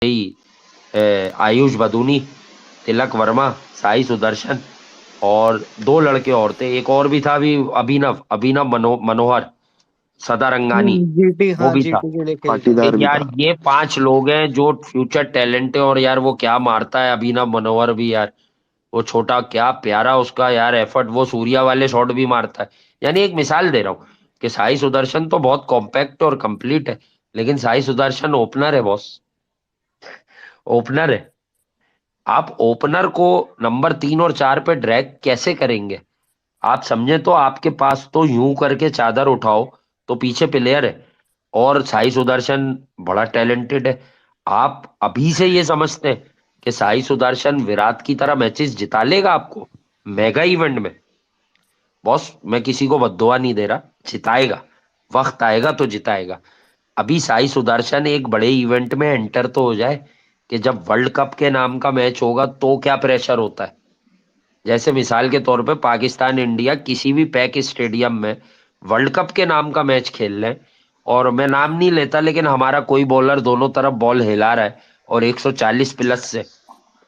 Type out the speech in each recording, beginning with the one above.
यही आयुष बदूनी, तिलक वर्मा, साई सुदर्शन और दो लड़के और थे, एक और भी था अभी, अभिनव अभिनव मनोहर सदारंगानी, जीटी, वो हाँ भी था। जीटी के लिए खेलता है। पाटीदार भी यार था। ये पांच लोग हैं जो फ्यूचर टैलेंट है, और यार वो क्या मारता है अभिनव मनोहर भी यार। वो छोटा क्या प्यारा उसका यार एफर्ट, वो सूर्या वाले शॉट भी मारता है। यानी एक मिसाल दे रहा हूँ कि साई सुदर्शन तो बहुत कॉम्पैक्ट और कंप्लीट है, लेकिन साई सुदर्शन ओपनर है बॉस, ओपनर है। आप ओपनर को नंबर 3 और 4 पे ड्रैग कैसे करेंगे? आप समझे तो आपके पास तो यूं करके चादर उठाओ तो पीछे प्लेयर है, और साई सुदर्शन बड़ा टैलेंटेड है। आप अभी से ये समझते हैं कि साई सुदर्शन विराट की तरह मैचेस जिता लेगा आपको मेगा इवेंट में? बॉस मैं किसी को बद्दुआ नहीं दे रहा, जिताएगा, वक्त आएगा तो जिताएगा। अभी साई सुदर्शन एक बड़े इवेंट में एंटर तो हो जाए, कि जब वर्ल्ड कप के नाम का मैच होगा तो क्या प्रेशर होता है। जैसे मिसाल के तौर पे पाकिस्तान इंडिया किसी भी पैक स्टेडियम में वर्ल्ड कप के नाम का मैच खेल लें, और मैं नाम नहीं लेता लेकिन हमारा कोई बॉलर दोनों तरफ बॉल हिला रहा है और 140 प्लस से,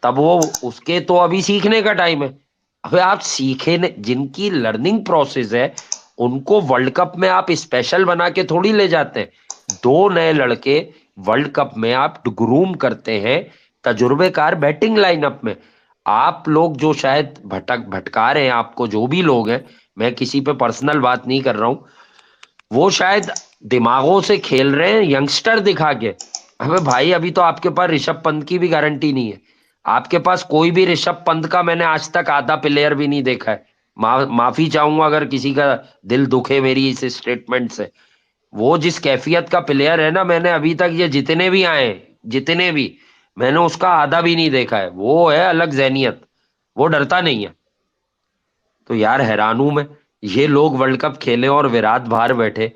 तब वो, उसके तो अभी सीखने का टाइम है। अबे आप सीखे जिनकी लर्निंग प्रोसेस है, उनको वर्ल्ड कप में आप स्पेशल बना के थोड़ी ले जाते हैं। दो नए लड़के वर्ल्ड कप में आप ग्रूम करते हैं तजुर्बेकार बैटिंग लाइनअप में। आप लोग जो शायद भटका रहे हैं आपको, जो भी लोग हैं, मैं किसी पे पर्सनल बात नहीं कर रहा हूं, वो शायद दिमागों से खेल रहे हैं यंगस्टर दिखा के। अबे भाई अभी तो आपके पास ऋषभ पंत की भी गारंटी नहीं है। आपके पास कोई भी ऋषभ पंत का मैंने आज तक आधा प्लेयर भी नहीं देखा है। माफी चाहूंगा अगर किसी का दिल दुखे मेरी इस स्टेटमेंट से। वो जिस कैफियत का प्लेयर है ना, मैंने अभी तक ये जितने भी आए हैं, जितने भी, मैंने उसका आधा भी नहीं देखा है। वो है अलग जहनियत, वो डरता नहीं है। तो यार हैरान हूं मैं, ये लोग वर्ल्ड कप खेले और विराट बाहर बैठे।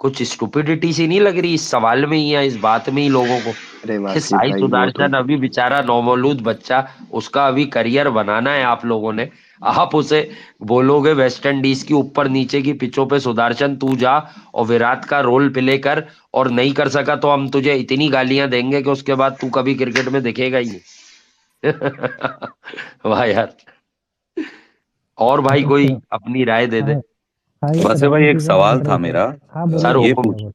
कुछ स्टुपिडिटी सी नहीं लग रही इस सवाल में ही या इस बात में ही लोगों को, अरे कि वासी साई भाई वो तो सुदर्शन अभी बेचारा नवमौलूद बच्चा, उसका अभी करियर बनाना है आप लोगों ने। आप उसे बोलोगे वेस्ट इंडीज की ऊपर नीचे की पिचों पे सुदर्शन तू जा और विराट का रोल प्ले कर, और नहीं कर सका तो हम तुझे इतनी गालियां देंगे कि उसके बाद तू कभी क्रिकेट में दिखेगा ही नहीं। वाह यार। और भाई तो कोई फिर अपनी राय दे दे। हाँ। हाँ, ये वैसे भाई राहुल एक की क्या सवाल बोल रहे था थे? मेरा। हाँ बोलो सर बोलो ये हुकुम। बोलो पूछ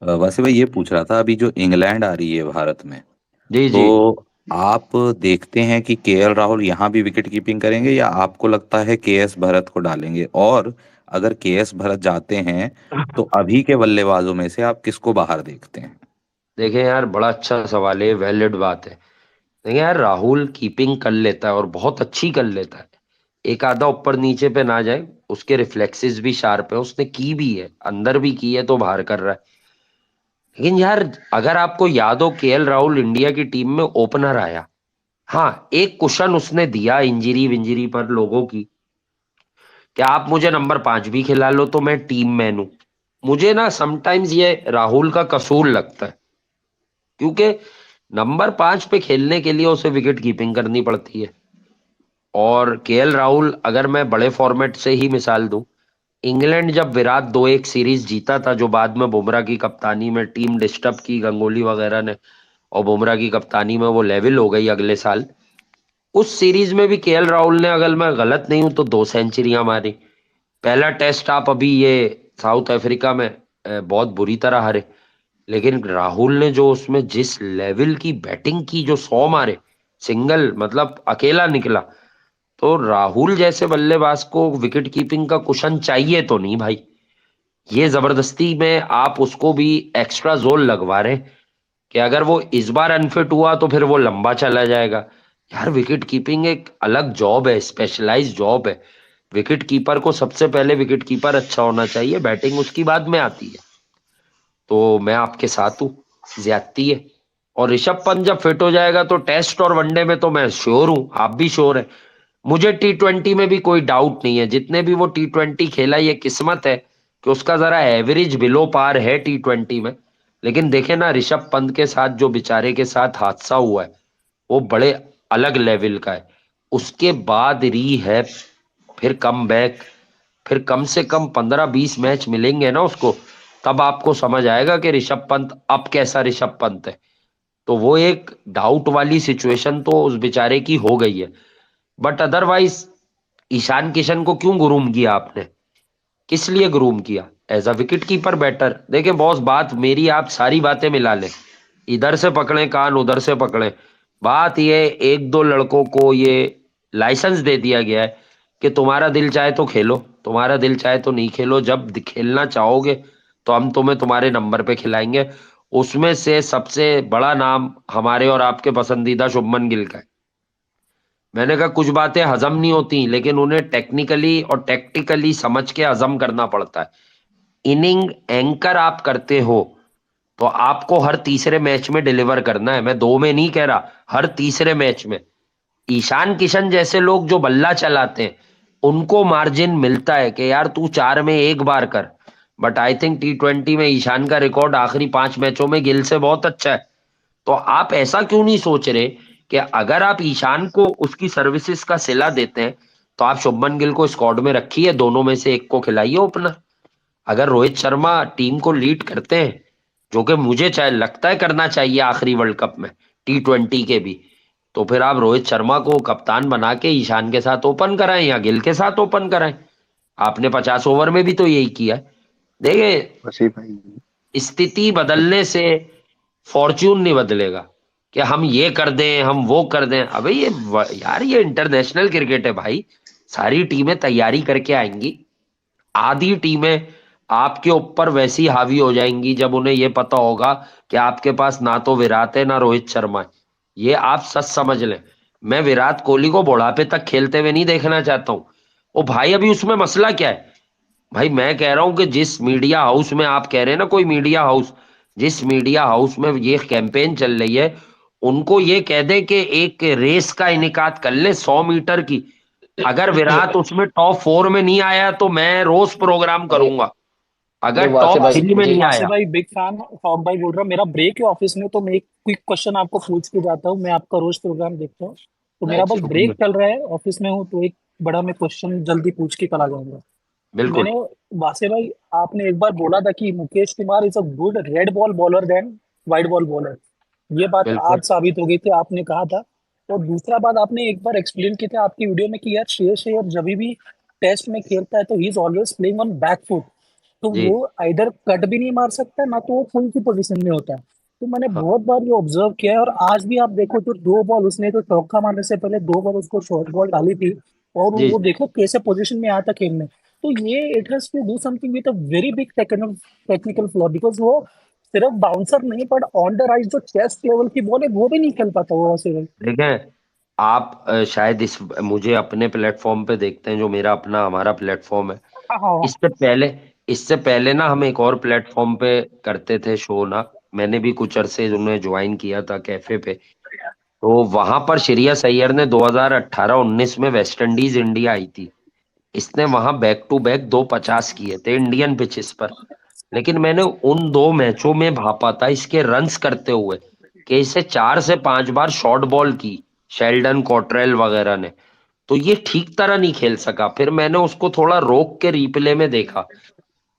बोलो। वैसे भाई ये पूछ रहा था, अभी जो इंग्लैंड आ रही है भारत में, जी जी। तो आप देखते हैं कि केएल राहुल यहाँ भी विकेट कीपिंग करेंगे, या आपको लगता है केएस भरत को डालेंगे? और अगर केएस भरत जाते हैं तो अभी के बल्लेबाजों में से आप किसको बाहर देखते हैं? देखें यार, बड़ा अच्छा सवाल है, वैलिड बात है। देखें यार, राहुल कीपिंग कर लेता है और बहुत अच्छी कर लेता है। एक आधा ऊपर नीचे पे ना जाए, उसके रिफ्लेक्सेस भी शार्प है, उसने की भी है, अंदर भी की है तो बाहर कर रहा है। लेकिन यार, अगर आपको याद हो, केएल राहुल इंडिया की टीम में ओपनर आया, हाँ एक कुशन उसने दिया इंजरी विंजरी पर लोगों की, क्या आप मुझे नंबर 5 भी खिला लो तो मैं टीम मैन हूं। मुझे ना समटाइम्स ये राहुल का कसूर लगता है, क्योंकि नंबर 5 पे खेलने के लिए उसे विकेट कीपिंग करनी पड़ती है। और केएल राहुल, अगर मैं बड़े फॉर्मेट से ही मिसाल दूं, इंग्लैंड जब विराट 2-1 सीरीज जीता था, जो बाद में बुमराह की कप्तानी में टीम डिस्टर्ब की गंगोली वगैरह ने, और बुमराह की कप्तानी में वो लेवल हो गई अगले साल, उस सीरीज में भी केएल राहुल ने, अगर मैं गलत नहीं हूं तो 2 सेंचुरियां मारी। पहला टेस्ट आप अभी ये साउथ अफ्रीका में बहुत बुरी तरह हारे, लेकिन राहुल ने जो उसमें जिस लेवल की बैटिंग की, जो 100 मारे, सिंगल मतलब अकेला निकला। तो राहुल जैसे बल्लेबाज को विकेट कीपिंग का कुशन चाहिए तो नहीं भाई। ये जबरदस्ती में आप उसको भी एक्स्ट्रा जोर लगवा रहे हैं, कि अगर वो इस बार अनफिट हुआ तो फिर वो लंबा चला जाएगा। यार विकेट कीपिंग एक अलग जॉब है, स्पेशलाइज जॉब है। विकेट कीपर को सबसे पहले विकेट कीपर अच्छा होना चाहिए, बैटिंग उसकी बाद में आती है। तो मैं आपके साथ हूँ, ज्यादती है। और ऋषभ पंत जब फिट हो जाएगा तो टेस्ट और वनडे में तो मैं श्योर हूं, आप भी श्योर है। मुझे T20 में भी कोई डाउट नहीं है, जितने भी वो T20 खेला, ये किस्मत है कि उसका जरा एवरेज बिलो पार है T20 में। लेकिन देखे ना, ऋषभ पंत के साथ जो बेचारे के साथ हादसा हुआ है, वो बड़े अलग लेवल का है। उसके बाद री है, फिर कम बैक, फिर कम से कम 15-20 मैच मिलेंगे ना उसको, तब आपको समझ आएगा कि ऋषभ पंत अब कैसा ऋषभ पंत है। तो वो एक डाउट वाली सिचुएशन तो उस बेचारे की हो गई है। बट अदरवाइज ईशान किशन को क्यों ग्रूम किया आपने? किस लिए ग्रूम किया? As a wicket keeper better. देखिए बॉस, बात मेरी आप सारी बातें मिला लें, इधर से पकड़े कान उधर से पकड़े, बात ये एक दो लड़कों को ये लाइसेंस दे दिया गया है कि तुम्हारा दिल चाहे तो खेलो, तुम्हारा दिल चाहे तो नहीं खेलो, जब खेलना चाहोगे तो हम तुम्हें तुम्हारे नंबर पे खिलाएंगे। उसमें से सबसे बड़ा नाम हमारे और आपके पसंदीदा शुभमन गिल का है। मैंने कहा कुछ बातें हजम नहीं होती, लेकिन उन्हें टेक्निकली और टैक्टिकली समझ के हजम करना पड़ता है। इनिंग एंकर आप करते हो तो आपको हर तीसरे मैच में डिलीवर करना है। मैं दो में नहीं कह रहा, हर तीसरे मैच में। ईशान किशन जैसे लोग जो बल्ला चलाते हैं उनको मार्जिन मिलता है कि यार तू चार में एक बार कर। बट आई थिंक T20 में ईशान का रिकॉर्ड आखिरी 5 मैचों में गिल से बहुत अच्छा है। तो आप ऐसा क्यों नहीं सोच रहे कि अगर आप ईशान को उसकी सर्विसेज का सिला देते हैं तो आप शुभमन गिल को स्क्वाड में रखिए, दोनों में से एक को खिलाइए ओपनर। अगर रोहित शर्मा टीम को लीड करते हैं, जो कि मुझे चाहे लगता है करना चाहिए आखिरी वर्ल्ड कप में, T20 के भी, तो फिर आप रोहित शर्मा को कप्तान बना के ईशान के साथ ओपन कराएं या गिल के साथ ओपन कराएं। आपने 50 ओवर में भी तो यही किया है। देखिए, वैसे भाई। स्थिति बदलने से फॉर्च्यून नहीं बदलेगा कि हम ये कर दें हम वो कर दें। अबे ये यार ये इंटरनेशनल क्रिकेट है भाई, सारी टीमें तैयारी करके आएंगी। आधी टीमें आपके ऊपर वैसी हावी हो जाएंगी जब उन्हें ये पता होगा कि आपके पास ना तो विराट है ना रोहित शर्मा है। ये आप सच समझ लें। मैं विराट कोहली को बुढ़ापे तक खेलते हुए नहीं देखना चाहता हूँ। ओ भाई, अभी उसमें मसला क्या है? भाई मैं कह रहा हूं कि जिस मीडिया हाउस में आप कह रहे हैं ना, कोई मीडिया हाउस, जिस मीडिया हाउस में ये कैंपेन चल रही है, उनको ये कह दें कि एक रेस का इनिकाद कर ले 100 मीटर की। अगर विराट उसमें टॉप 4 में नहीं आया तो मैं रोज प्रोग्राम अरे करूंगा। अरे अगर वासे टॉप भाई 3 में जी। नहीं वासे आया। भाई बिग फैन। शॉप भाई बोल रहा मेरा ब्रेक है ऑफिस में, तो मैं एक क्विक क्वेश्चन आपको पूछ के जाता हूँ। मैं आपका रोज प्रोग्राम देखता हूँ, तो मेरा बस ब्रेक चल रहा है, ऑफिस में हूँ, तो एक बड़ा मैं क्वेश्चन जल्दी पूछ के चला जाऊंगा। बिल्कुल। मैंने वासे भाई, आपने एक बार बोला था कि Mukesh Kumar is a good red ball bowler then white ball bowler. ये बात बिल्कुल। आज साबित हो गई थी, आपने कहा था। और दूसरा बात आपने एक बार एक्सप्लेन किया था आपकी वीडियो में कि यार श्रेयस अय्यर जब भी टेस्ट में खेलता है तो he is always playing on back foot. तो जी। वो आइदर कट भी नहीं मार सकता ना तो वो फुल की पोजीशन में होता है। तो मैंने हाँ। बहुत बार ये ऑब्जर्व किया है, और आज भी आप देखो तो 2 बॉल उसने तो चौका मारने से पहले 2 बॉल उसको शॉर्ट बॉल डाली थी। और जी। वो देखो कैसे पोजीशन में आया था खेलने। तो ये it has to do something with a very big technical flaw, because वो सिर्फ बाउंसर नहीं पर ऑन द राइट जो चेस्ट लेवल की बॉल है वो भी नहीं खेल पाता वो वैसे। देखें, आप शायद इस मुझे अपने प्लेटफॉर्म पे देखते हैं जो मेरा अपना हमारा प्लेटफॉर्म है। हाँ हाँ। इससे पहले इससे पहले ना हम एक और प्लेटफॉर्म पे करते थे शो ना। मैंने भी कुछ अरसे उन्हें ज्वाइन किया था कैफे पे। तो वहां पर श्रेयस अय्यर ने 2018-19 में वेस्ट इंडीज इंडिया आई थी। इसने वहां बैक टू बैक 250 किए थे इंडियन पिचेस पर। लेकिन मैंने उन 2 मैचों में भापा था इसके रन्स करते हुए कि इसे 4 से 5 बार शॉर्ट बॉल की, शेल्डन कॉट्रेल वगैरह ने। तो ये ठीक तरह नहीं खेल सका। फिर मैंने उसको थोड़ा रोक के रिप्ले में देखा,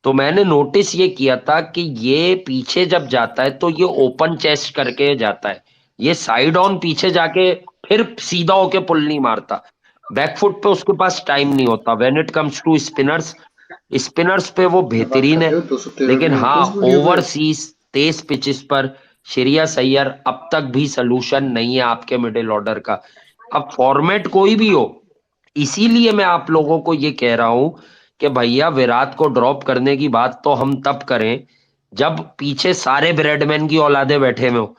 तो मैंने नोटिस ये किया था कि ये पीछे जब जाता है तो ये ओपन चेस्ट करके जाता है। ये साइड ऑन पीछे जाके फिर सीधा होके पुल नहीं मारता। बैकफुट पे उसके पास टाइम नहीं होता। When it comes to spinners, spinners पे वो क्या बात बेहतरीन कर है। रहे हो 213 लेकिन में हाँ, किस वीडियो पे? ओवरसीज तेज पिचेस पर श्रेयस अय्यर अब तक भी सलूशन नहीं है आपके मिडिल ऑर्डर का। अब फॉर्मेट कोई भी हो, इसीलिए मैं आप लोगों को ये कह रहा हूं कि भैया विराट को ड्रॉप करने की बात तो हम तब करें जब पीछे सारे ब्रेडमैन की औलादे बैठे में हो।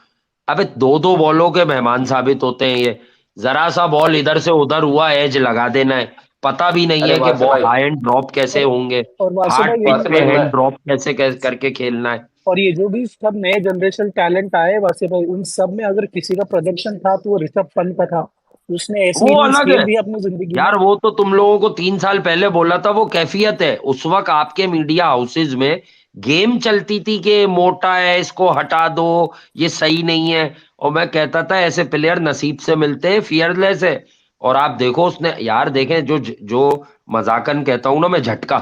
अबे दो दो बॉलों के मेहमान साबित होते हैं ये। जरा सा बॉल इधर से उधर हुआ, एज लगा देना है। पता भी नहीं अरे है कि वासे बॉल भाई। हाई एंड ड्रॉप कैसे और होंगे, और वासु हार्ड भाई पिच एक वासे पे भाई मैं। हैंड ड्रॉप कैसे कैसे करके खेलना है। और ये जो भी सब नए जनरेशन टैलेंट आए वासे भाई, उन सब में अगर किसी का प्रोजेक्शन था तो वो ऋषभ पंत का था। उसने ऐसी वो इनिंग्स अलग है खेल दी अपनी जिंदगी में। यार, वो तो तुम लोगों को 3 साल पहले बोला था। वो कैफियत है उस वक्त आपके मीडिया हाउसेज में गेम चलती थी कि मोटा है इसको हटा दो, ये सही नहीं है। और मैं कहता था ऐसे प्लेयर नसीब से मिलते हैं, फियरलेस है। और आप देखो उसने यार, देखें जो जो मजाकन कहता हूं ना मैं, झटका।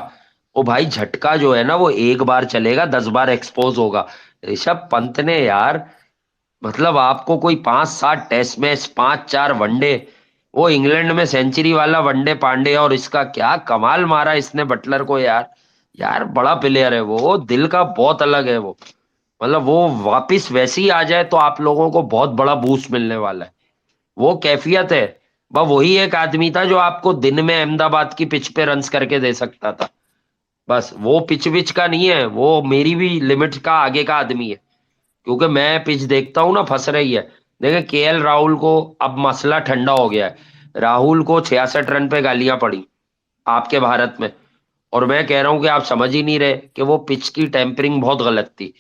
ओ भाई, झटका जो है ना वो एक बार चलेगा, 10 बार एक्सपोज होगा। ऋषभ पंत ने यार मतलब आपको कोई 5-7 टेस्ट मैच, 5-4 वनडे, वो इंग्लैंड में सेंचुरी वाला वनडे पांडे, और इसका क्या कमाल मारा इसने बटलर को यार। यार बड़ा प्लेयर है वो, दिल का बहुत अलग है वो। मतलब वो वापिस वैसे ही आ जाए तो आप लोगों को बहुत बड़ा बूस्ट मिलने वाला है। वो कैफियत है। वह वही एक आदमी था जो आपको दिन में अहमदाबाद की पिच पे रन्स करके दे सकता था। बस वो पिच विच का नहीं है, वो मेरी भी लिमिट का आगे का आदमी है। क्योंकि मैं पिच देखता हूं ना, फंस रही है। देखे केएल राहुल को अब मसला ठंडा हो गया है। राहुल को 66 रन पे गालियां पड़ी आपके भारत में। और मैं कह रहा हूं कि आप समझ ही नहीं रहे कि वो पिच की टेम्परिंग बहुत गलत थी।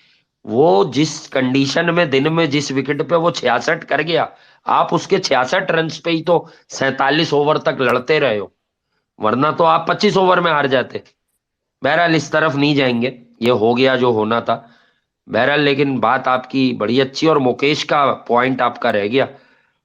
वो जिस कंडीशन में दिन में जिस विकेट पे वो 66 कर गया, आप उसके 66 रन पे ही तो 47 ओवर तक लड़ते रहे हो। वरना तो आप 25 ओवर में हार जाते। बहरहाल इस तरफ नहीं जाएंगे, ये हो गया जो होना था। बहरहाल लेकिन बात आपकी बड़ी अच्छी, और मुकेश का पॉइंट आपका रह गया।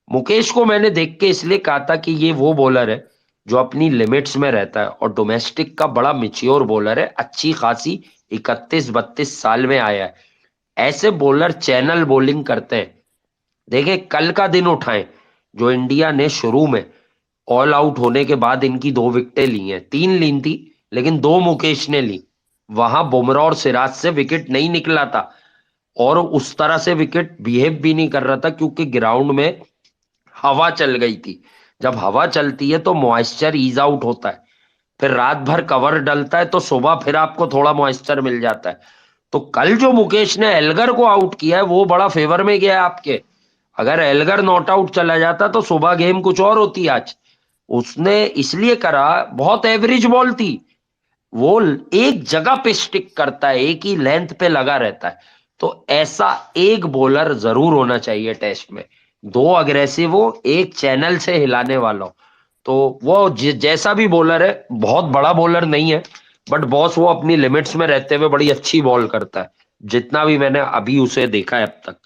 मुकेश को मैंने देख के इसलिए कहा था कि ये वो बॉलर है जो अपनी लिमिट्स में रहता है, और डोमेस्टिक का बड़ा मिच्योर बॉलर है, अच्छी खासी 31-32 साल में आया है। ऐसे बॉलर चैनल बॉलिंग करते हैं। देखे कल का दिन उठाएं, जो इंडिया ने शुरू में ऑल आउट होने के बाद इनकी 2 विकेटें ली हैं, 3 ली थी लेकिन 2 मुकेश ने ली। वहां बुमराह और सिराज से विकेट नहीं निकला था, और उस तरह से विकेट बिहेव भी नहीं कर रहा था, क्योंकि ग्राउंड में हवा चल गई थी। जब हवा चलती है तो मॉइस्चर ईज आउट होता है, फिर रात भर कवर डलता है, तो सुबह फिर आपको थोड़ा मॉइस्चर मिल जाता है। तो कल जो मुकेश ने एल्गर को आउट किया है वो बड़ा फेवर में गया है आपके। अगर एल्गर नॉट आउट चला जाता तो सुबह गेम कुछ और होती आज। उसने इसलिए करा, बहुत एवरेज बॉल थी वो, एक जगह पे स्टिक करता है, एक ही लेंथ पे लगा रहता है। तो ऐसा एक बॉलर जरूर होना चाहिए टेस्ट में, 2 अग्रेसिव हो, एक चैनल से हिलाने वाला हो। तो वो जैसा भी बॉलर है, बहुत बड़ा बॉलर नहीं है, बट बॉस वो अपनी लिमिट्स में रहते हुए बड़ी अच्छी बॉल करता है। जितना भी मैंने अभी उसे देखा है अब तक,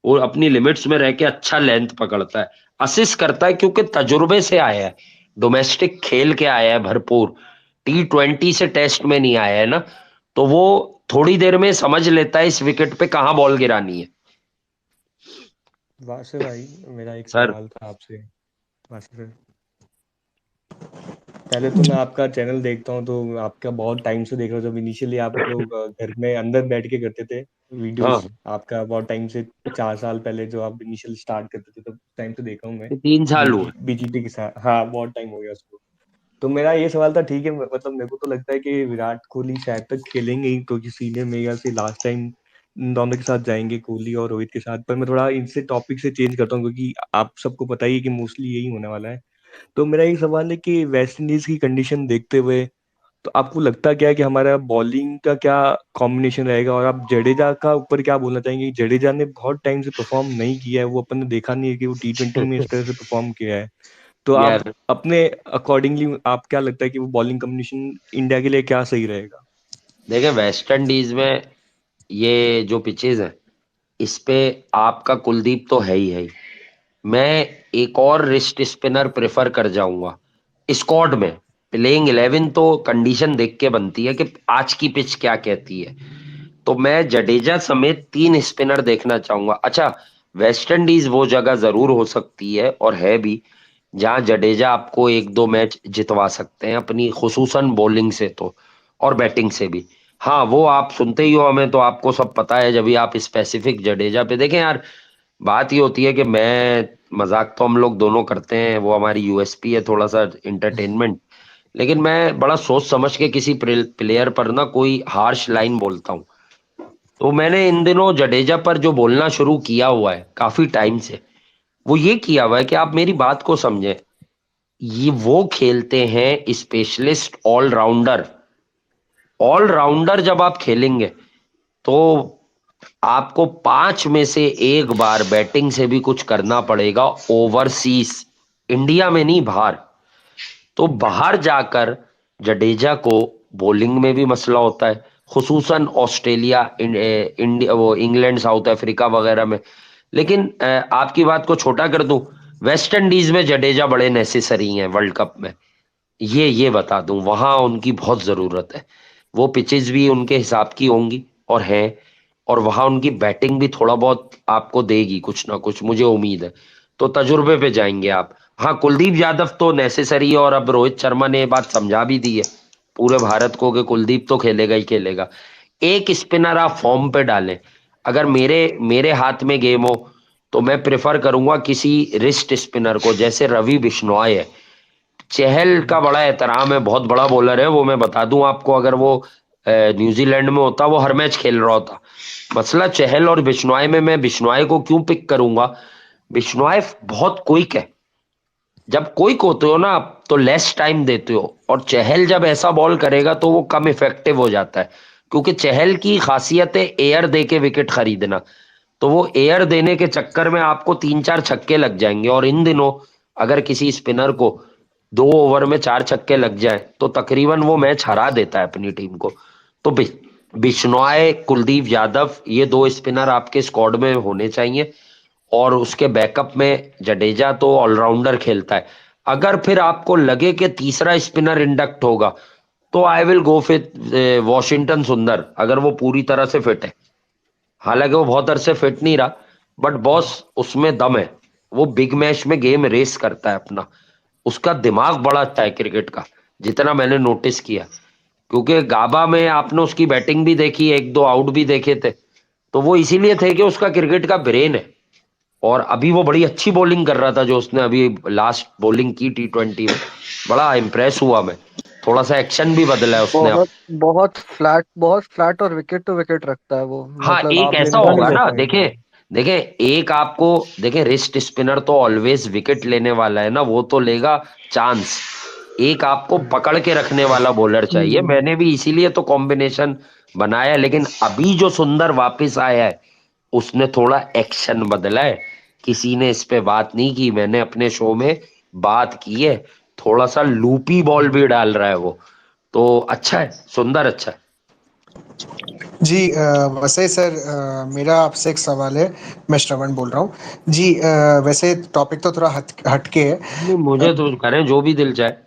वो अपनी लिमिट्स में रह के अच्छा लेंथ पकड़ता है, असिस्ट करता है, क्योंकि तजुर्बे से आया है, डोमेस्टिक खेल के आया है भरपूर। T20 से टेस्ट में नहीं आया है ना, तो वो थोड़ी देर में समझ लेता है इस विकेट पे कहाँ बॉल गिरानी है। वासिफ भाई, मेरा एक सर। सवाल था आपसे। वासिफ भाई, पहले तो मैं आपका चैनल देखता हूँ, तो आपका बहुत टाइम से देख रहा हूँ। जब इनिशियली आप लोग घर में अंदर बैठ के करते थे हाँ, वीडियोस, आपका बहुत टाइम से 4 साल पहले जो आप इनिशियल स्टार्ट करते थे, तब टाइम से देखा हूँ मैं। 3 साल हुए। बीजीटी के साथ, हाँ, बहुत टाइम हो गया उसको। तो मेरा ये सवाल था, ठीक है, मतलब मेरे को तो लगता है कि विराट कोहली शायद तक खेलेंगे ही, क्योंकि सीनियर मेरे ख्याल से लास्ट टाइम दोनों के साथ जाएंगे, कोहली और रोहित के साथ। पर मैं थोड़ा इनसे टॉपिक से चेंज करता हूँ, क्योंकि आप सबको पता ही है कि मोस्टली यही होने वाला है। तो मेरा ये सवाल है कि वेस्ट इंडीज की कंडीशन देखते हुए, तो आपको लगता क्या है कि हमारा बॉलिंग का क्या कॉम्बिनेशन रहेगा? और आप जडेजा का ऊपर क्या बोलना चाहेंगे? जडेजा ने बहुत टाइम से परफॉर्म नहीं किया है, वो अपन ने देखा नहीं है कि वो T20 में इस तरह से परफॉर्म किया है। तो आप यार अपने अकॉर्डिंगली, आप क्या लगता है कि वो बॉलिंग कॉम्बिनेशन इंडिया के लिए क्या सही रहेगा? देखें, वेस्ट इंडीज में ये जो पिचेज है, इस पे आपका कुलदीप तो है ही है। मैं एक और रिस्ट स्पिनर प्रेफर कर जाऊंगा स्क्वाड में। प्लेइंग 11 तो कंडीशन देख के बनती है कि आज की पिच क्या कहती है। तो मैं जडेजा समेत 3 स्पिनर देखना चाहूंगा। अच्छा, वेस्ट इंडीज वो जगह जरूर हो सकती है, और है भी, जहां जडेजा आपको 1-2 मैच जितवा सकते हैं अपनी खुसूसन बॉलिंग से तो, और बैटिंग से भी। हाँ, वो आप सुनते ही हो हमें, तो आपको सब पता है। जब भी आप स्पेसिफिक जडेजा पे देखें यार, बात ये होती है कि मैं, मजाक तो हम लोग दोनों करते हैं, वो हमारी यूएसपी है थोड़ा सा, इंटरटेनमेंट। लेकिन मैं बड़ा सोच समझ के किसी प्लेयर पर ना कोई हार्श लाइन बोलता हूँ। तो मैंने इन दिनों जडेजा पर जो बोलना शुरू किया हुआ है काफी टाइम से, वो ये किया हुआ है कि आप मेरी बात को समझें। ये वो खेलते हैं स्पेशलिस्ट ऑलराउंडर। ऑलराउंडर जब आप खेलेंगे तो आपको 5 में से 1 बार बैटिंग से भी कुछ करना पड़ेगा ओवरसीज, इंडिया में नहीं, बाहर। तो बाहर जाकर जडेजा को बॉलिंग में भी मसला होता है, खुसूसन ऑस्ट्रेलिया, इंडिया, वो इंग्लैंड, साउथ अफ्रीका वगैरह में। लेकिन आपकी बात को छोटा कर दूं, वेस्ट इंडीज में जडेजा बड़े नेसेसरी हैं वर्ल्ड कप में। ये बता दूं, वहां उनकी बहुत जरूरत है। वो पिचेस भी उनके हिसाब की होंगी और हैं। और वहां उनकी बैटिंग भी थोड़ा बहुत आपको देगी कुछ ना कुछ, मुझे उम्मीद है। तो तजुर्बे पे जाएंगे आप। हाँ, कुलदीप यादव तो नेसेसरी है, और अब रोहित शर्मा ने ये बात समझा भी दी है पूरे भारत को कि कुलदीप तो खेलेगा ही खेलेगा। एक स्पिनर आप फॉर्म पे डालें। अगर मेरे मेरे हाथ में गेम हो तो मैं प्रेफर करूंगा किसी रिस्ट स्पिनर को, जैसे रवि बिश्नोई है। चहल का बड़ा एहतराम है, बहुत बड़ा बॉलर है वो, मैं बता दूं आपको। अगर वो न्यूजीलैंड में होता वो हर मैच खेल रहा होता। मसला चहल और बिश्नोई में। मैं बिश्नोई को क्यों पिक करूंगा? बिश्नोई बहुत क्विक है। जब क्विक होते हो ना आप तो लेस टाइम देते हो, और चहल जब ऐसा बॉल करेगा तो वो कम इफेक्टिव हो जाता है, क्योंकि चहल की खासियत है एयर दे के विकेट खरीदना। तो वो एयर देने के चक्कर में आपको 3-4 छक्के लग जाएंगे, और इन दिनों अगर किसी स्पिनर को 2 ओवर में 4 छक्के लग जाए तो तकरीबन वो मैच हरा देता है अपनी टीम को। तो बिश्नोई, कुलदीप यादव, ये 2 स्पिनर आपके स्क्वाड में होने चाहिए। और उसके बैकअप में जडेजा तो ऑलराउंडर खेलता है। अगर फिर आपको लगे कि तीसरा स्पिनर इंडक्ट होगा तो I will go with Washington सुंदर, अगर वो पूरी तरह से फिट है। हालांकि वो बहुत अरसे फिट नहीं रहा, बट बॉस उसमें दम है। वो बिग मैच में गेम रेस करता है अपना। उसका दिमाग बड़ा अच्छा है क्रिकेट का, जितना मैंने नोटिस किया। क्योंकि गाबा में आपने उसकी बैटिंग भी देखी, 1-2 आउट भी देखे थे। तो वो इसीलिए थे कि उसका क्रिकेट का ब्रेन है। और अभी वो बड़ी अच्छी बॉलिंग कर रहा था जो उसने अभी लास्ट बॉलिंग की T20 में। बड़ा इम्प्रेस हुआ मैं। थोड़ा सा एक्शन भी बदला है उसने अब। बहुत बहुत फ्लैट और विकेट टू विकेट रखता है वो, हाँ, मतलब एक आप ऐसा निंदा नहीं होगा ना, कर देखें पाएंगे। देखें, एक आपको देखें, रिस्ट स्पिनर तो ऑलवेज विकेट लेने वाला है ना, वो तो लेगा चांस। एक आपको पकड़ के रखने वाला बॉलर चाहिए। हम्म। मैंने भी इसीलिए तो कॉम्बिनेशन बनाया। लेकिन अभी जो सुंदर वापस आया है उसने थोड़ा एक्शन बदला है। किसी ने इस पे बात नहीं की, मैंने अपने शो में बात की है। थोड़ा सा लूपी बॉल भी डाल रहा है वो। तो अच्छा है, सुंदर अच्छा है। जी वैसे सर मेरा आपसे एक सवाल है। मैं श्रवण बोल रहा हूँ जी। वैसे टॉपिक तो थोड़ा हटके है। नहीं, मुझे तो करें जो भी दिल चाहे।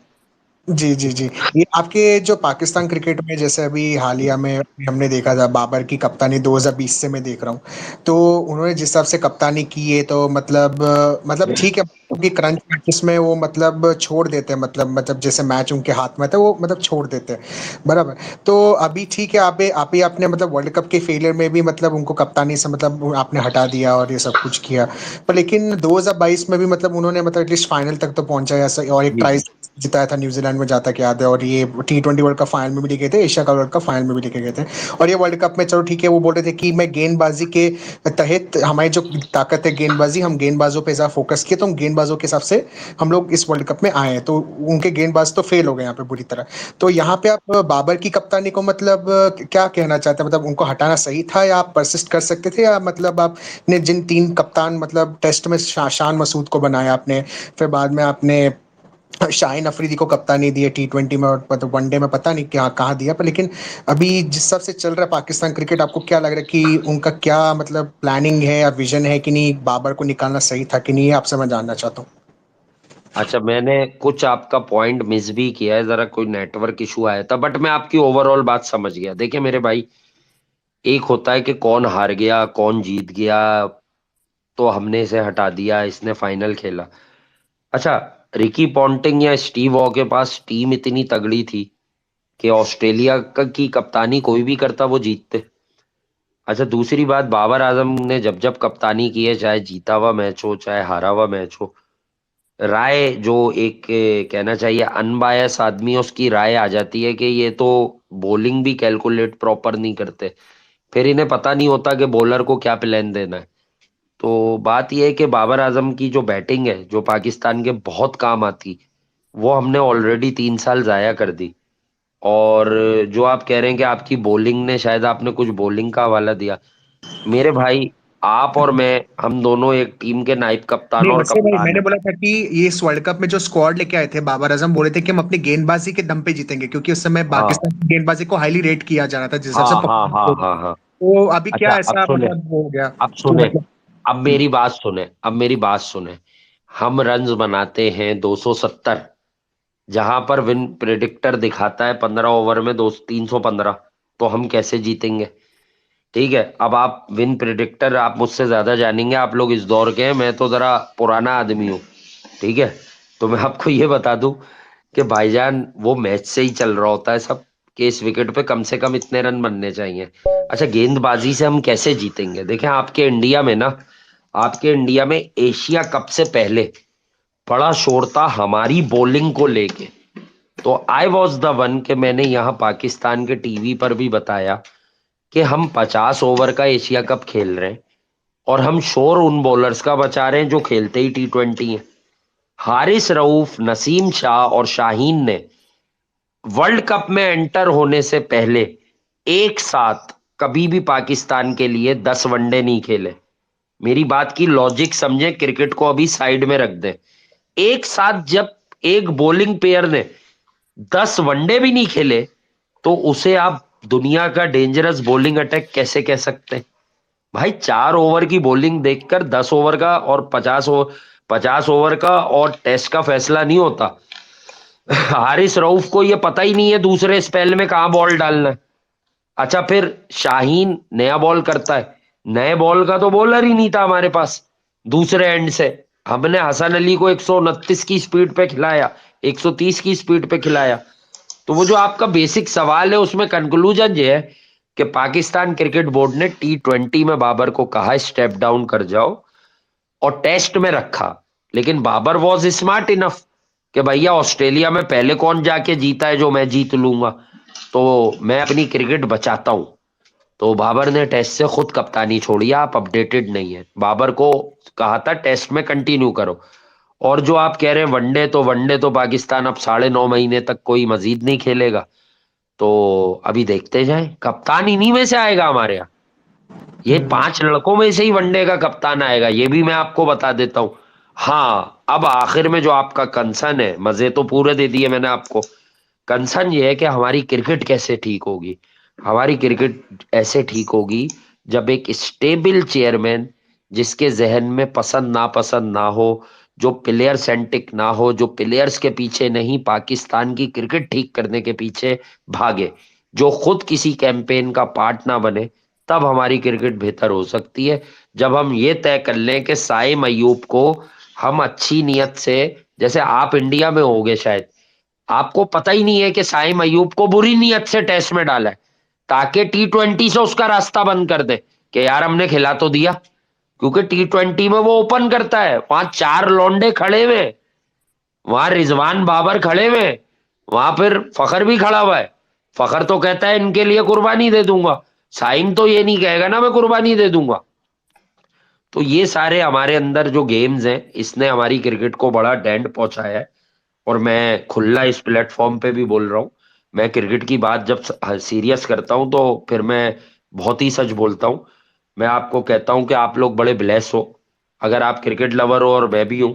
जी जी जी। ये आपके जो पाकिस्तान क्रिकेट में जैसे अभी हालिया में हमने देखा था बाबर की कप्तानी 2020 से मैं देख रहा हूँ। तो उन्होंने जिस हिसाब से कप्तानी की है तो मतलब ठीक है। क्योंकि क्रंच मैचेस में वो मतलब छोड़ देते हैं, मतलब जैसे मैच उनके हाथ में था वो मतलब छोड़ देते हैं। बराबर। तो अभी ठीक है, आप ही आपने मतलब वर्ल्ड कप के फेलियर में भी मतलब उनको कप्तानी से मतलब आपने हटा दिया और ये सब कुछ किया। पर लेकिन 2022 में भी मतलब उन्होंने मतलब एटलीस्ट फाइनल तक तो पहुंचा ऐसा, और एक जी ट्राई जी। जिताया था न्यूजीलैंड में जहाँ तक याद है, और ये T20 वर्ल्ड कप फाइनल में भी लेके गए थे, एशिया का वर्ल्ड कप फाइनल में भी लेके गए थे। और ये वर्ल्ड कप में चलो ठीक है, वो बोल रहे थे कि मैं गेंदबाजी के तहत हमारी जो ताकत है गेंदबाजी, हम गेंदबाजों पे ज्यादा फोकस किए तो हम गेंदबाजों के हिसाब से हम लोग इस वर्ल्ड कप में आए हैं। तो उनके गेंदबाज तो फेल हो गए यहाँ पे बुरी तरह। तो यहाँ पे आप बाबर की कप्तानी को मतलब क्या कहना चाहते हैं? मतलब उनको हटाना सही था, या आप परसिस्ट कर सकते थे, या मतलब आपने जिन 3 कप्तान मतलब टेस्ट में शान मसूद को बनाया आपने, फिर बाद में आपने शाहिन अफरीदी को कप्तानी दी है T20 में, और मतलब वनडे में पता नहीं क्या कहाँ दिया। पर लेकिन अभी जिस हिसाब से चल रहा है पाकिस्तान क्रिकेट, आपको क्या लग रहा है कि उनका क्या मतलब प्लानिंग है या विजन है कि नहीं, बाबर को निकालना सही था कि नहीं? ये आपसे मैं जानना चाहता हूँ। अच्छा, मैंने कुछ आपका पॉइंट मिस भी किया है, जरा कोई नेटवर्क इशू आया था, बट मैं आपकी ओवरऑल बात समझ गया। देखिए मेरे भाई, एक होता है कि कौन हार गया कौन जीत गया, तो हमने इसे हटा दिया, इसने फाइनल खेला। अच्छा, रिकी पॉन्टिंग या स्टीव वॉ के पास टीम इतनी तगड़ी थी कि ऑस्ट्रेलिया की कप्तानी कोई भी करता वो जीतते। अच्छा, दूसरी बात, बाबर आजम ने जब जब कप्तानी की है, चाहे जीता हुआ मैच हो चाहे हारा हुआ मैच हो, राय जो एक कहना चाहिए अनबायस आदमी है, उसकी राय आ जाती है कि ये तो बॉलिंग भी कैलकुलेट प्रॉपर नहीं करते। फिर इन्हें पता नहीं होता कि बॉलर को क्या प्लान देना है। तो बात यह है कि बाबर आजम की जो बैटिंग है जो पाकिस्तान के बहुत काम आती, वो हमने ऑलरेडी 3 साल जाया कर दी। और जो आप कह रहे हैं कि आपकी बॉलिंग ने, शायद आपने कुछ बॉलिंग का हवाला दिया। मेरे भाई, आप और मैं, हम दोनों एक टीम के नायब कप्तान नहीं, और वैसे कप्तान मैंने हैं। बोला था कि ये इस वर्ल्ड कप में जो स्क्वाड लेके आए थे बाबर आजम, बोले थे कि हम अपनी गेंदबाजी के दम पे जीतेंगे, क्योंकि उस समय हाँ पाकिस्तान की गेंदबाजी को हाईली रेट किया जा रहा था जिस हिसाब हाँ से हाँ हाँ हाँ हाँ। तो अभी अच्छा, क्या अब ऐसा सुने, मतलब हो गया अब कि सुने, मतलब। अब मेरी बात सुने, अब मेरी बात सुने। हम रन्स बनाते हैं 270, जहां पर विन प्रिडिक्टर दिखाता है 15 ओवर में 2 315। तो हम कैसे जीतेंगे? ठीक है, अब आप विन प्रिडिक्टर, आप मुझसे ज्यादा जानेंगे, आप लोग इस दौर के हैं, मैं तो जरा पुराना आदमी हूँ। ठीक है, तो मैं आपको ये बता दूं कि भाईजान वो मैच से ही चल रहा होता है सब, कि इस विकेट पे कम से कम इतने रन बनने चाहिए। अच्छा, गेंदबाजी से हम कैसे जीतेंगे? देखें, आपके इंडिया में ना, आपके इंडिया में एशिया कप से पहले बड़ा शोर था हमारी बॉलिंग को लेके। तो आई वॉज द वन कि मैंने यहाँ पाकिस्तान के टीवी पर भी बताया कि हम 50 ओवर का एशिया कप खेल रहे हैं और हम शोर उन बॉलर्स का बचा रहे हैं जो खेलते ही T20 है। हारिस रऊफ, नसीम शाह और शाहीन ने वर्ल्ड कप में एंटर होने से पहले एक साथ कभी भी पाकिस्तान के लिए 10 वनडे नहीं खेले। मेरी बात की लॉजिक समझे, क्रिकेट को अभी साइड में रख दे। एक साथ जब एक बॉलिंग पेयर ने 10 वनडे भी नहीं खेले, तो उसे आप दुनिया का डेंजरस बॉलिंग अटैक कैसे कह सकते हैं? भाई, 4 ओवर की बॉलिंग देखकर 10 ओवर का और 50 ओवर का और टेस्ट का फैसला नहीं होता। हारिस रऊफ को ये पता ही नहीं है दूसरे स्पेल में कहां बॉल डालना है। अच्छा, फिर शाहीन नया बॉल करता है, नए बॉल का तो बॉलर ही नहीं था हमारे पास। दूसरे एंड से हमने हसन अली को 129 की स्पीड पे खिलाया, 130 की स्पीड पे खिलाया। तो वो जो आपका बेसिक सवाल है, उसमें कंक्लूजन ये है कि पाकिस्तान क्रिकेट बोर्ड ने T20 में बाबर को कहा स्टेप डाउन कर जाओ और टेस्ट में रखा। लेकिन बाबर वॉज स्मार्ट इनफ कि भैया ऑस्ट्रेलिया में पहले कौन जाके जीता है जो मैं जीत लूंगा, तो मैं अपनी क्रिकेट बचाता हूं। तो बाबर ने टेस्ट से खुद कप्तानी छोड़ी। आप अपडेटेड नहीं है, बाबर को कहा था टेस्ट में कंटिन्यू करो। और जो आप कह रहे हैं वनडे, तो वनडे तो पाकिस्तान अब 9.5 महीने तक कोई मजीद नहीं खेलेगा। तो अभी देखते जाएं, कप्तान इन्हीं में से आएगा हमारे यहाँ। ये 5 लड़कों में से ही वनडे का कप्तान आएगा, ये भी मैं आपको बता देता हूं। हाँ, अब आखिर में जो आपका कंसर्न है, मजे तो पूरे दे दिए मैंने आपको। कंसर्न ये है कि हमारी क्रिकेट कैसे ठीक होगी। हमारी क्रिकेट ऐसे ठीक होगी जब एक स्टेबल चेयरमैन, जिसके जहन में पसंद नापसंद ना हो, जो प्लेयर सेंट्रिक ना हो, जो प्लेयर्स के पीछे नहीं पाकिस्तान की क्रिकेट ठीक करने के पीछे भागे, जो खुद किसी कैंपेन का पार्ट ना बने, तब हमारी क्रिकेट बेहतर हो सकती है। जब हम ये तय कर लें कि साइम अयूब को हम अच्छी नीयत से, जैसे आप इंडिया में होगे शायद, आपको पता ही नहीं है कि साइम अयूब को बुरी नीयत से टेस्ट में डाला है ताकि T20 से उसका रास्ता बंद कर दे कि यार हमने खिला तो दिया। क्योंकि T20 में वो ओपन करता है, वहां 4 लौंडे खड़े हुए, वहां रिजवान बाबर खड़े हुए, वहां फिर फखर भी खड़ा हुआ है। फखर तो कहता है इनके लिए कुर्बानी दे दूंगा, साइम तो ये नहीं कहेगा ना मैं कुर्बानी दे दूंगा। तो ये सारे हमारे अंदर जो गेम्स हैं, इसने हमारी क्रिकेट को बड़ा डेंट पहुंचाया है। और मैं खुला इस प्लेटफॉर्म पे भी बोल रहा हूँ, मैं क्रिकेट की बात जब सीरियस करता हूँ तो फिर मैं बहुत ही सच बोलता हूँ। मैं आपको कहता हूँ कि आप लोग बड़े ब्लेस हो, अगर आप क्रिकेट लवर हो, और मैं भी हूँ।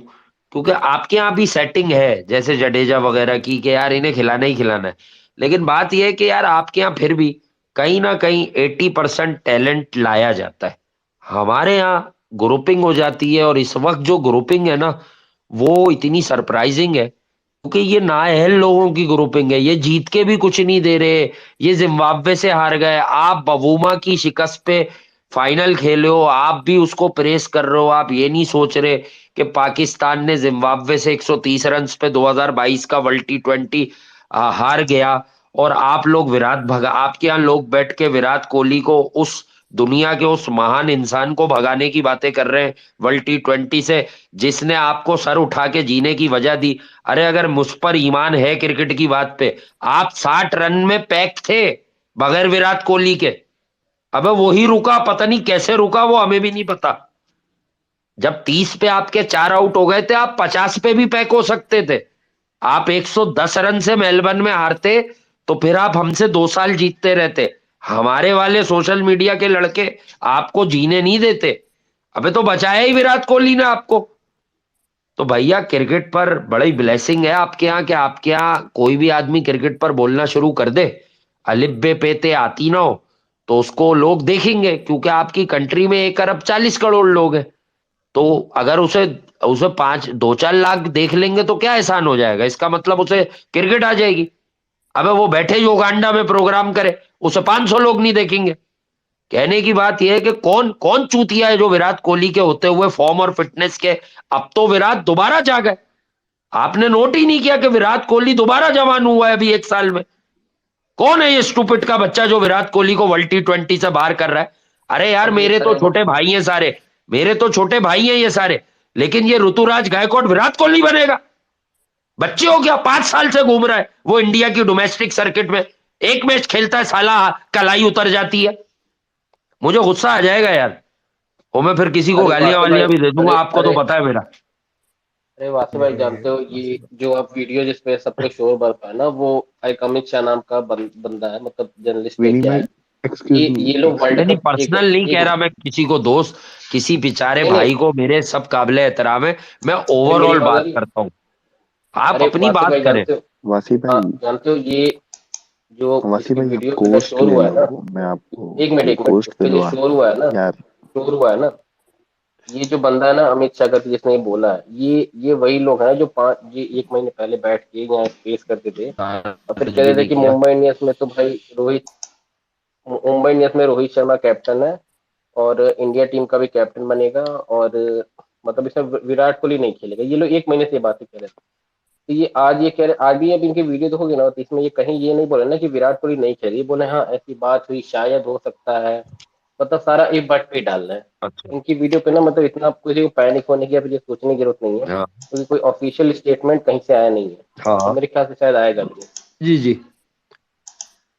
क्योंकि आपके यहाँ भी सेटिंग है जैसे जडेजा वगैरह की कि यार इन्हें खिलाना ही खिलाना है। लेकिन बात यह है कि यार आपके यहाँ फिर भी कहीं ना कहीं 80% टैलेंट लाया जाता है। हमारे यहाँ ग्रुपिंग हो जाती है, और इस वक्त जो ग्रुपिंग है ना, वो इतनी सरप्राइजिंग है क्योंकि ये नाअहल लोगों की ग्रुपिंग है। ये जीत के भी कुछ नहीं दे रहे, ये जिम्बाब्वे से हार गए, आप बवूमा की शिकस्त पे फाइनल खेले हो, आप भी उसको प्रेस कर रहे हो। आप ये नहीं सोच रहे कि पाकिस्तान ने जिम्बाब्वे से 130 रन पे 2022 का वर्ल्ड T20 हार गया, और आप लोग आपके यहाँ लोग बैठ के विराट कोहली को, उस दुनिया के उस महान इंसान को भगाने की बातें कर रहे हैं वर्ल्ड T20 से, जिसने आपको सर उठा के जीने की वजह दी। अरे अगर मुझ पर ईमान है क्रिकेट की बात पे, आप 60 रन में पैक थे बगैर विराट कोहली के। अबे वही रुका, पता नहीं कैसे रुका, वो हमें भी नहीं पता। जब 30 पे आपके 4 आउट हो गए थे, आप 50 पे भी पैक हो सकते थे। आप 110 रन से मेलबर्न में हारते तो फिर आप हमसे 2 साल जीतते रहते। हमारे वाले सोशल मीडिया के लड़के आपको जीने नहीं देते। अबे तो बचाया ही विराट कोहली ने आपको। तो भैया क्रिकेट पर बड़ी ब्लेसिंग है आपके यहाँ कि आपके यहाँ कोई भी आदमी क्रिकेट पर बोलना शुरू कर दे, अलिफ बे पेते आती ना हो, तो उसको लोग देखेंगे। क्योंकि आपकी कंट्री में 1 अरब 40 करोड़ लोग हैं। तो अगर उसे उसे 5 2 4 लाख देख लेंगे तो क्या एहसान हो जाएगा? इसका मतलब उसे क्रिकेट आ जाएगी। अबे वो बैठे युगांडा में प्रोग्राम करे, उसे 500 लोग नहीं देखेंगे। कहने की बात यह है कि कौन कौन चूतिया है जो विराट कोहली के होते हुए फॉर्म और फिटनेस के अब तो विराट दोबारा जा गए। आपने नोट ही नहीं किया कि विराट कोहली दोबारा जवान हुआ है अभी 1 साल में। कौन है ये स्टूपिड का बच्चा जो विराट कोहली को वर्ल्ड T20 से बाहर कर रहा है? अरे यार, अब ये मेरे तो करेगा। छोटे भाई हैं सारे, मेरे तो छोटे भाई हैं ये सारे, लेकिन ये ऋतुराज गायकवाड़ विराट कोहली बनेगा? बच्चे हो क्या? 5 साल से घूम रहा है वो इंडिया की डोमेस्टिक सर्किट में, एक मैच खेलता है साला कलाई उतर जाती है। मुझे गुस्सा आ जाएगा यार, और मैं फिर किसी को अरे गालियां वासु भाई, वालियां भी दे दूंगा। अरे आपको तो अरे पता है मेरा। अरे वासु भाई, जानते हो ये जो आप वीडियो जिसपे सबके शोर बरपा है ना, वो एक अमित शाह नाम का बंदा है, मतलब जर्नलिस्ट विनी लेके भाई, आया। एक्सक्यूज ये मी, ये लोग वर्ल्ड नहीं नहीं, कप एक पर्सनल नहीं एक कह रहा मैं किसी को दोस्त, किसी बेचारे नहीं नहीं भाई को, मेरे सब काबिले एहतराम है, मैं नहीं, मेरी ओवरऑल बात आ बात रही है। करता हूँ। आप अरे अपनी वासु बात भाई करें। जानते हो, वासी हाँ भाई, जानते हो ये जो वासी इसकी भाई, आप वीडियो पे जो कोस्ट शोर ले हुआ है ना, लो, मैं आपको एक मिनट, कोस्ट उस पे पे जो दो शोर हुआ है ना, यार। शोर हुआ है ना, ये जो बंदा है ना अमित शाह करके जिसने ये बोला है, ये वही लोग हैं जो ये 1 महीने पहले बैठ के यहाँ पेश करते थे और फिर कुछ कह भी रहे थे नहीं कि किया। मुंबई इंडियंस में रोहित शर्मा कैप्टन है और इंडिया टीम का भी कैप्टन बनेगा, और मतलब इसमें विराट कोहली नहीं खेलेगा। ये लोग 1 महीने से ये बातें कह रहे थे। तो ये कह रहे, आज भी अब इनकी वीडियो देखोगे ना, तो इसमें ये कहीं ये नहीं बोले ना कि विराट कोहली नहीं खेले, ये बोले हाँ ऐसी बात हुई, शायद हो सकता है, मतलब सारा एक बट पे डाल रहे हैं। अच्छा। इनकी वीडियो पे ना, मतलब इतना किसी को पैनिक होने की या फिर ये सोचने की जरूरत नहीं है, हाँ क्योंकि कोई ऑफिशियल स्टेटमेंट कहीं से आया नहीं है, और हाँ, मेरे ख्याल से शायद आएगा भी नहीं। जी जी।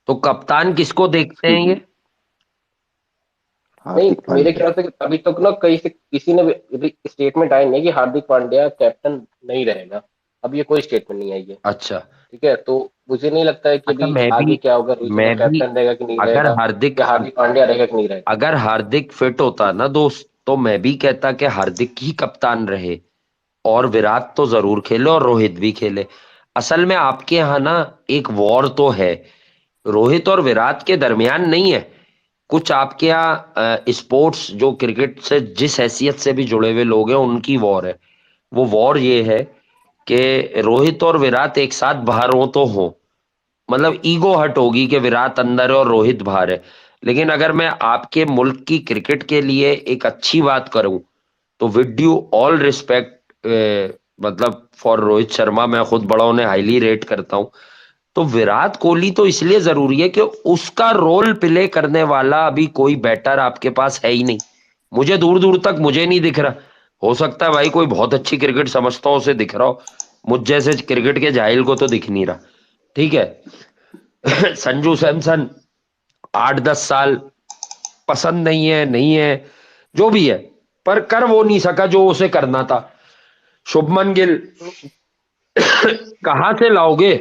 तो कप्तान किसको देखते हैं एक्सक्यूज मी, ये? नहीं, हार्दिक मेरे पांड्या। ख्याल से अभी तक ना कहीं से किसी ने भी स्टेटमेंट आई नहीं कि हार्दिक पांड्या कैप्टन नहीं रहेगा। अब ये कोई स्टेटमेंट नहीं आई है। अच्छा ठीक है, तो मुझे नहीं लगता है कि अच्छा, अभी आगे क्या होगा, रोहित शर्मा मैं भी कैप्टन रहेगा कि नहीं अगर रहेगा, हार्दिक या हार्दिक पांड्या रहेगा कि नहीं रहेगा। अगर हार्दिक फिट होता ना दोस्त, तो मैं भी कहता कि हार्दिक ही कप्तान रहे, और विराट तो जरूर खेले और रोहित भी खेले। असल में आपके यहाँ ना एक वॉर तो है, रोहित और विराट के दरमियान नहीं है। कुछ आपके यहाँ स्पोर्ट्स जो क्रिकेट से जिस हैसियत से भी जुड़े हुए लोग हैं उनकी वॉर है। वो वॉर ये है कि रोहित और विराट एक साथ बाहर हो तो हो, मतलब ईगो हट होगी कि विराट अंदर है और रोहित बाहर है। लेकिन अगर मैं आपके मुल्क की क्रिकेट के लिए एक अच्छी बात करूं, तो विद ड्यू ऑल रिस्पेक्ट, मतलब फॉर रोहित शर्मा, मैं खुद बड़ा उन्हें हाईली रेट करता हूं, तो विराट कोहली तो इसलिए जरूरी है कि उसका रोल प्ले करने वाला अभी कोई बैटर आपके पास है ही नहीं। मुझे दूर दूर तक मुझे नहीं दिख रहा। हो सकता है भाई कोई बहुत अच्छी क्रिकेट समझता हो उसे दिख रहा हो, मुझ जैसे क्रिकेट के जाहिल को तो दिख नहीं रहा। ठीक है। संजू सैमसन 8-10 साल पसंद नहीं है जो भी है, पर कर वो नहीं सका जो उसे करना था। शुभमन गिल कहां से लाओगे,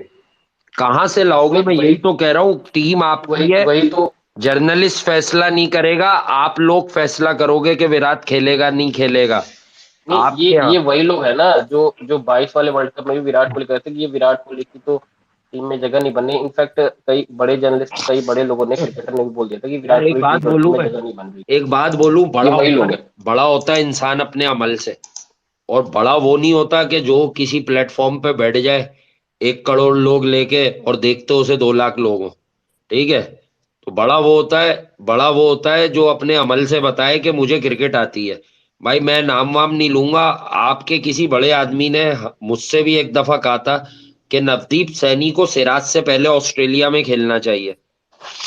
कहां से लाओगे? नहीं, मैं यही तो कह रहा हूं, टीम आपकी है, वही तो। जर्नलिस्ट फैसला नहीं करेगा, आप लोग फैसला करोगे कि विराट खेलेगा नहीं खेलेगा। नहीं, आपके यहाँ ये वही लोग है ना जो जो 22 वाले वर्ल्ड कप में भी विराट कोहली कहते थे कि ये विराट कोहली की तो टीम में जगह नहीं बननी। इनफैक्ट कई बड़े जर्नलिस्ट, कई बड़े लोगों ने, क्रिकेटर ने भी बोल दिया था कि यार विराट एक कोहली बात T20 बोलूं में मैं, जगह नहीं बन रही। एक बात बोलूं, ये वही लोग है। बड़ा होता है इंसान अपने अमल से, और बड़ा वो नहीं होता कि जो किसी प्लेटफॉर्म पे बैठ जाए 1 करोड़ लोग लेके और देखते उसे 2 लाख लोग हो। ठीक है, तो बड़ा वो होता है जो अपने अमल से बताए कि मुझे क्रिकेट आती है। भाई मैं नाम वाम नहीं लूंगा, आपके किसी बड़े आदमी ने मुझसे भी एक दफा कहा था कि नवदीप सैनी को सिराज से पहले ऑस्ट्रेलिया में खेलना चाहिए।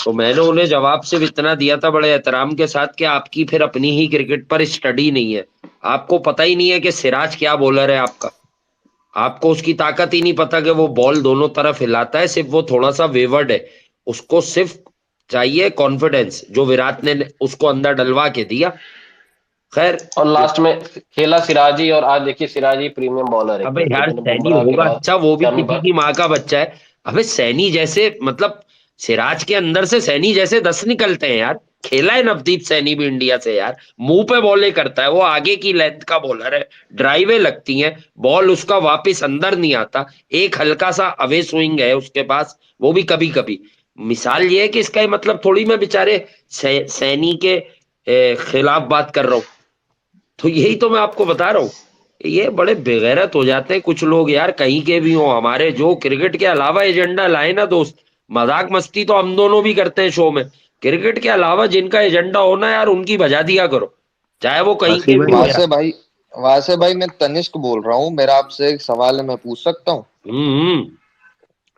तो मैंने उन्हें जवाब सिर्फ इतना दिया था बड़े एहतराम के साथ कि आपकी फिर अपनी ही क्रिकेट पर स्टडी नहीं है, आपको पता ही नहीं है कि सिराज क्या बॉलर है आपका, आपको उसकी ताकत ही नहीं पता कि वो बॉल दोनों तरफ हिलाता है, सिर्फ वो थोड़ा सा वेवर्ड है। उसको सिर्फ चाहिए कॉन्फिडेंस, जो विराट ने उसको अंदर डलवा के दिया। खैर, और लास्ट में खेला सिराजी, और आज देखिए सिराजी प्रीमियम बॉलर है अबे खेल यार रहे हैं सैनी बुमराह के होगा बाद। अच्छा, वो भी शमी किसी की माँ का बच्चा है। अबे सैनी जैसे, मतलब सिराज के अंदर से सैनी जैसे 10 निकलते हैं यार। खेला है नवदीप सैनी भी इंडिया से यार, मुंह पे बॉलें करता है वो, आगे की लेंथ का बॉलर है, ड्राइवें लगती हैं, बॉल उसका वापस अंदर नहीं आता, एक हल्का सा अवे स्विंग है उसके पास, वो भी कभी कभी। मिसाल ये है कि इसका ये मतलब थोड़ी मैं बेचारे सैनी के खिलाफ बात कर रहा हूँ। तो यही तो मैं आपको बता रहा हूँ, ये बड़े बेगैरत हो जाते हैं कुछ लोग यार, कहीं के भी हो हमारे, जो क्रिकेट के अलावा एजेंडा लाए ना दोस्त। मजाक मस्ती तो हम दोनों भी करते हैं शो में, क्रिकेट के अलावा जिनका एजेंडा हो ना यार, उनकी बजा दिया करो, चाहे वो कहीं वासी के भी भाई, हो यार। वासे भाई मैं तनिष्क बोल रहा हूँ, मेरा आपसे एक सवाल है, मैं पूछ सकता हूँ? हम्म,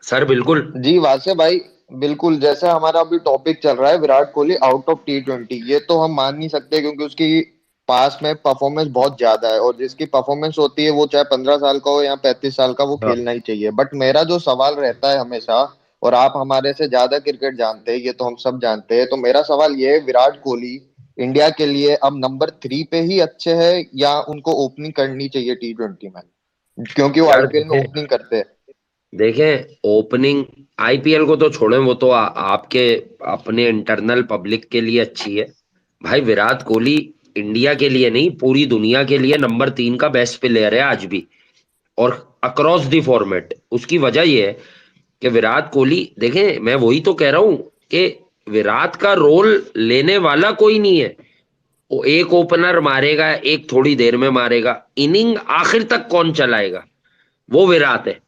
सर बिल्कुल। जी वासे भाई, बिल्कुल। जैसे हमारा अभी टॉपिक चल रहा है Virat Kohli out of T20, ये तो हम मान नहीं सकते क्योंकि उसकी पास में परफॉर्मेंस बहुत ज्यादा है, और जिसकी परफॉर्मेंस होती है वो चाहे 15 साल का हो या 35 साल का, वो हाँ खेलना ही चाहिए। बट मेरा जो सवाल रहता है हमेशा, और आप हमारे से ज्यादा क्रिकेट जानते हैं, ये तो हम सब जानते हैं, तो मेरा सवाल ये है, विराट कोहली इंडिया के लिए अब नंबर 3 पे ही अच्छे है, या उनको ओपनिंग करनी चाहिए T20 में, क्योंकि वो यार आईपीएल में देखें, ओपनिंग करते हैं? ओपनिंग आईपीएल को तो छोड़ें, वो तो आपके अपने इंटरनल पब्लिक के लिए अच्छी है। भाई विराट कोहली इंडिया के लिए नहीं, पूरी दुनिया के लिए नंबर 3 का बेस्ट प्लेयर है आज भी, और अक्रॉस द फॉर्मेट। उसकी वजह यह है कि विराट कोहली, देखें मैं वही तो कह रहा हूं कि विराट का रोल लेने वाला कोई नहीं है। वो एक ओपनर मारेगा, एक थोड़ी देर में मारेगा, इनिंग आखिर तक कौन चलाएगा, वो विराट है।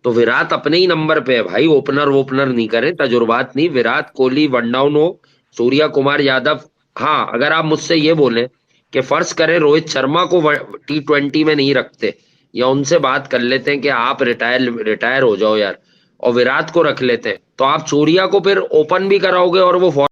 तो विराट अपने ही नंबर पे है भाई, ओपनर वोपनर नहीं करे, तजुर्बात नहीं। विराट कोहली वन डाउन हो, सूर्या कुमार यादव। हाँ, अगर आप मुझसे ये बोले कि फर्ज करें रोहित शर्मा को T20 में नहीं रखते, या उनसे बात कर लेते हैं कि आप रिटायर रिटायर हो जाओ यार, और विराट को रख लेते हैं, तो आप सूर्या को फिर ओपन भी कराओगे और वो